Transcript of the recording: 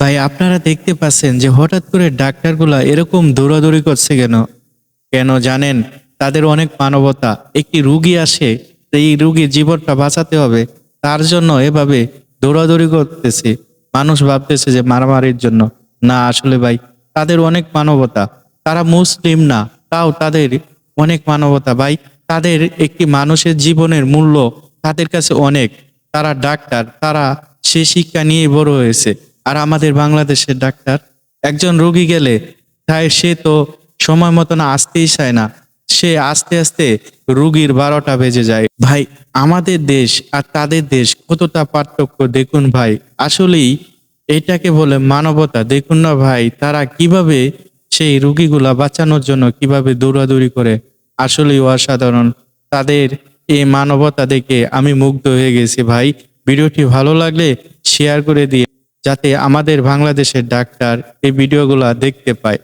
ভাই আপনারা দেখতে পাচ্ছেন যে হঠাৎ করে ডাক্তারগুলা এরকম দৌড়াদৌড়ি করছে কেন? কেন জানেন? তাদের অনেক মানবতা। একটি রুগী আসে, এই রুগীর জীবনটা বাঁচাতে হবে, তার জন্য এভাবে দৌড়াদৌড়ি করতেছে। মানুষ ভাবতেছে যে মারামারির জন্য। না, আসলে ভাই তাদের অনেক মানবতা। তারা মুসলিম না, তাও তাদের অনেক মানবতা ভাই। তাদের একটি মানুষের জীবনের মূল্য তাদের কাছে অনেক। তারা ডাক্তার, তারা সে শিক্ষা নিয়ে বড় হয়েছে। আর আমাদের বাংলাদেশের ডাক্তার, একজন রোগী গেলে তাই সে তো সময় মতন আসতেই চায় না, সে আস্তে আস্তে রুগীর 12টা বেজে যায়। ভাই আমাদের দেশ আর তাদের দেশ কতটা পার্থক্য দেখুন ভাই। আসলেই এটাকে বলে মানবতা। দেখুন না ভাই, তারা কিভাবে সেই রুগীগুলা বাঁচানোর জন্য কিভাবে দৌড়াদৌড়ি করে। আসলেই অসাধারণ। তাদের এই মানবতা দেখে আমি মুগ্ধ হয়ে গেছি ভাই। ভিডিওটি ভালো লাগলে শেয়ার করে দিয়ে, যাতে আমাদের বাংলাদেশের ডাক্তার এই ভিডিওগুলা দেখতে পায়।